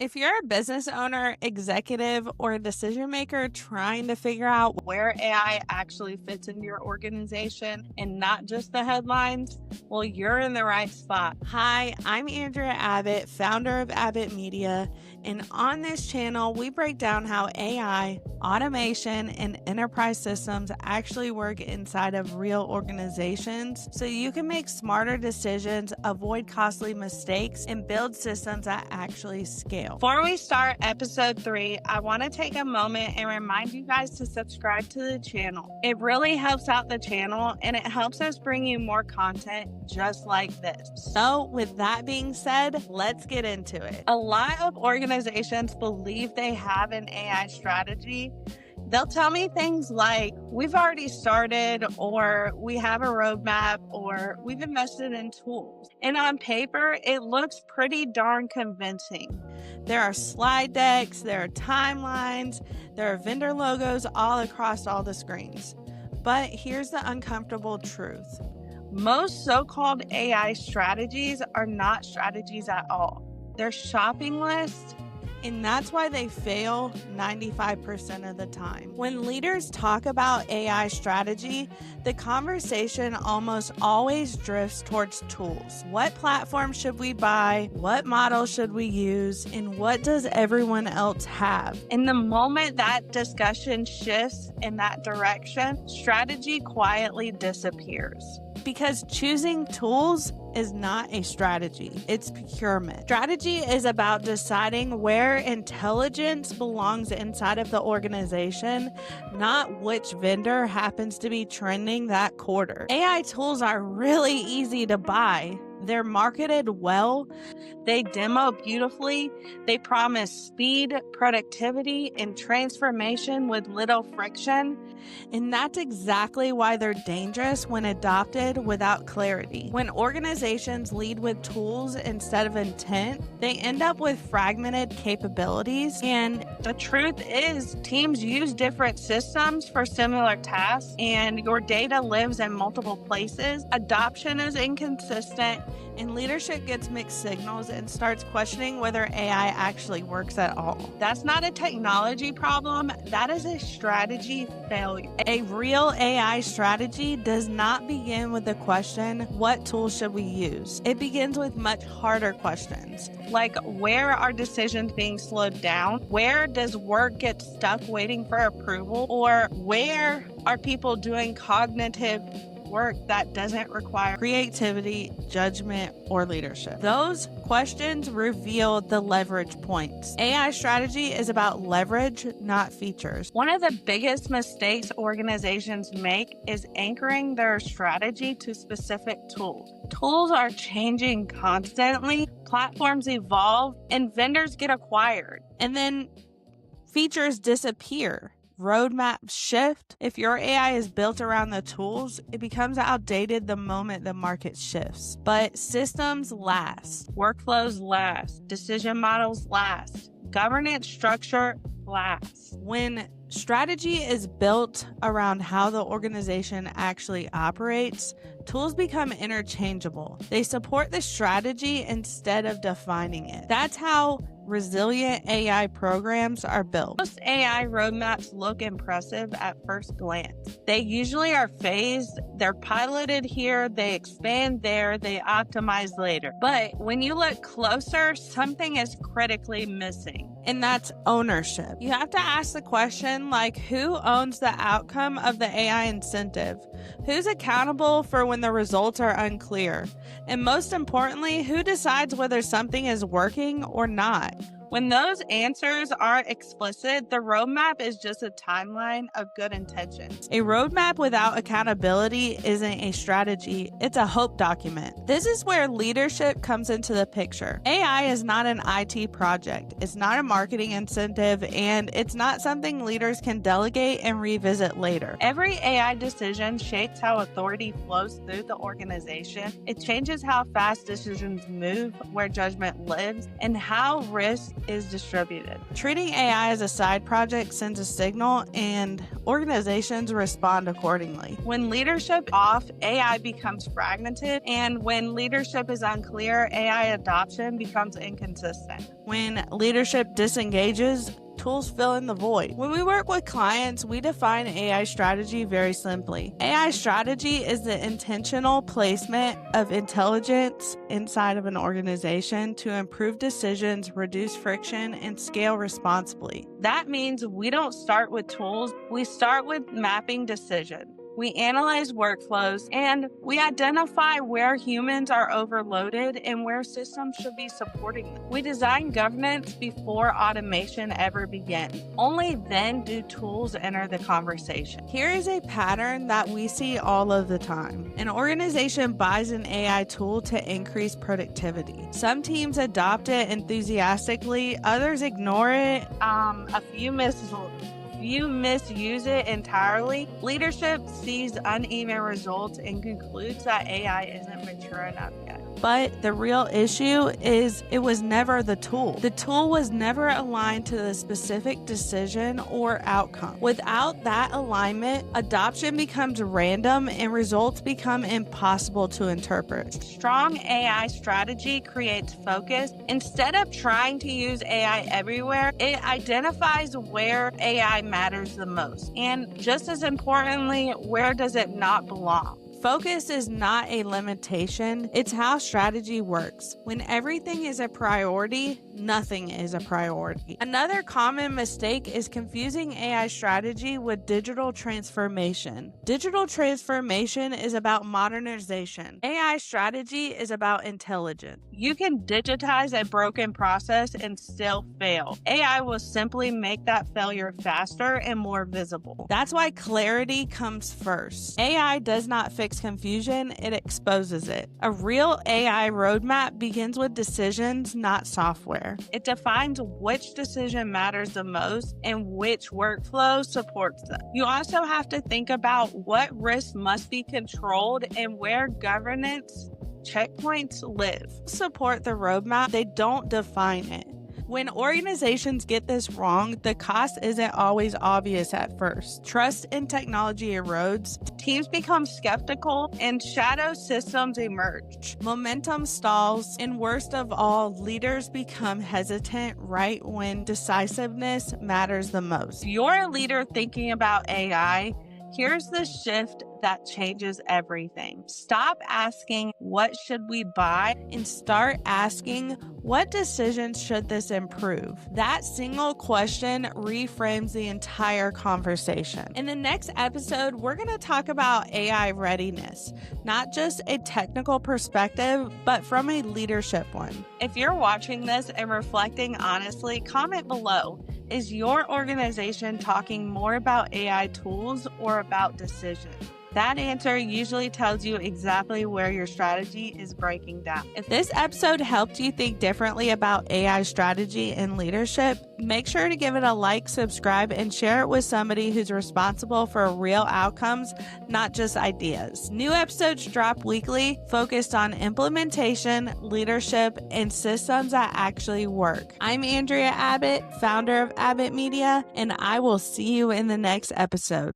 If you're a business owner, executive, or a decision maker trying to figure out where AI actually fits into your organization and not just the headlines, well, you're in the right spot. Hi, I'm Andrea Abbott, founder of Abbott Media, and on this channel, we break down how AI, automation, and enterprise systems actually work inside of real organizations so you can make smarter decisions, avoid costly mistakes, and build systems that actually scale. Before we start episode 3, I want to take a moment and remind you guys to subscribe to the channel. It really helps out the channel and it helps us bring you more content just like this. So with that being said, let's get into it. A lot of organizations believe they have an AI strategy. They'll tell me things like, we've already started, or we have a roadmap, or we've invested in tools. And on paper, it looks pretty darn convincing. There are slide decks, there are timelines, there are vendor logos all across all the screens. But here's the uncomfortable truth. Most so-called AI strategies are not strategies at all. They're shopping lists. And that's why they fail 95% of the time. When leaders talk about AI strategy, the conversation almost always drifts towards tools. What platform should we buy? What model should we use? And what does everyone else have? In the moment that discussion shifts in that direction, strategy quietly disappears. Because choosing tools is not a strategy, it's procurement. Strategy is about deciding where intelligence belongs inside of the organization, not which vendor happens to be trending that quarter. AI tools are really easy to buy. They're marketed well, they demo beautifully, they promise speed, productivity, and transformation with little friction. And that's exactly why they're dangerous when adopted without clarity. When organizations lead with tools instead of intent, they end up with fragmented capabilities. And the truth is, teams use different systems for similar tasks, and your data lives in multiple places. Adoption is inconsistent, and leadership gets mixed signals and starts questioning whether AI actually works at all. That's not a technology problem, that is a strategy failure. A real AI strategy does not begin with the question, what tools should we use? It begins with much harder questions, like where are decisions being slowed down? Where does work get stuck waiting for approval? Or where are people doing cognitive work that doesn't require creativity, judgment, or leadership? Those questions reveal the leverage points. AI strategy is about leverage, not features. One of the biggest mistakes organizations make is anchoring their strategy to specific tools. Tools are changing constantly, platforms evolve, and vendors get acquired. And then features disappear. Roadmaps shift. If your AI is built around the tools, it becomes outdated the moment the market shifts. But systems last, workflows last, decision models last, governance structure lasts. When strategy is built around how the organization actually operates, tools become interchangeable. They support the strategy instead of defining it. That's how resilient AI programs are built. Most AI roadmaps look impressive at first glance. They usually are phased, they're piloted here, they expand there, they optimize later. But when you look closer, something is critically missing. And that's ownership. You have to ask the question, like, who owns the outcome of the AI incentive? Who's accountable for when the results are unclear? And most importantly, who decides whether something is working or not? When those answers aren't explicit, the roadmap is just a timeline of good intentions. A roadmap without accountability isn't a strategy, it's a hope document. This is where leadership comes into the picture. AI is not an IT project, it's not a marketing incentive, and it's not something leaders can delegate and revisit later. Every AI decision shapes how authority flows through the organization. It changes how fast decisions move, where judgment lives, and how risk is distributed. Treating AI as a side project sends a signal, and organizations respond accordingly. When leadership is off, AI becomes fragmented, and when leadership is unclear, AI adoption becomes inconsistent. When leadership disengages, tools fill in the void. When we work with clients, we define AI strategy very simply. AI strategy is the intentional placement of intelligence inside of an organization to improve decisions, reduce friction, and scale responsibly. That means we don't start with tools, we start with mapping decisions. We analyze workflows, and we identify where humans are overloaded and where systems should be supporting them. We design governance before automation ever begins. Only then do tools enter the conversation. Here is a pattern that we see all of the time. An organization buys an AI tool to increase productivity. Some teams adopt it enthusiastically, others ignore it. A few misuse it entirely. Leadership sees uneven results and concludes that AI isn't mature enough yet. But the real issue is it was never the tool. The tool was never aligned to the specific decision or outcome. Without that alignment, adoption becomes random and results become impossible to interpret. Strong AI strategy creates focus. Instead of trying to use AI everywhere, it identifies where AI matters the most. And just as importantly, where does it not belong? Focus is not a limitation, it's how strategy works. When everything is a priority, nothing is a priority. Another common mistake is confusing AI strategy with digital transformation. Digital transformation is about modernization. AI strategy is about intelligence. You can digitize a broken process and still fail. AI will simply make that failure faster and more visible. That's why clarity comes first. AI does not fix confusion, it exposes it. A real AI roadmap begins with decisions, not software. It defines which decision matters the most and which workflow supports them. You also have to think about what risks must be controlled and where governance checkpoints live. Support the roadmap, they don't define it. When organizations get this wrong, the cost isn't always obvious at first. Trust in technology erodes, teams become skeptical, and shadow systems emerge. Momentum stalls, and worst of all, leaders become hesitant right when decisiveness matters the most. If you're a leader thinking about AI, here's the shift that changes everything. Stop asking, what should we buy? And start asking, what decisions should this improve? That single question reframes the entire conversation. In the next episode, we're going to talk about AI readiness, not just a technical perspective, but from a leadership one. If you're watching this and reflecting honestly, comment below. Is your organization talking more about AI tools or about decisions? That answer usually tells you exactly where your strategy is breaking down. If this episode helped you think differently about AI strategy and leadership, make sure to give it a like, subscribe, and share it with somebody who's responsible for real outcomes, not just ideas. New episodes drop weekly, focused on implementation, leadership, and systems that actually work. I'm Andrea Abbott, founder of Abbott Media, and I will see you in the next episode.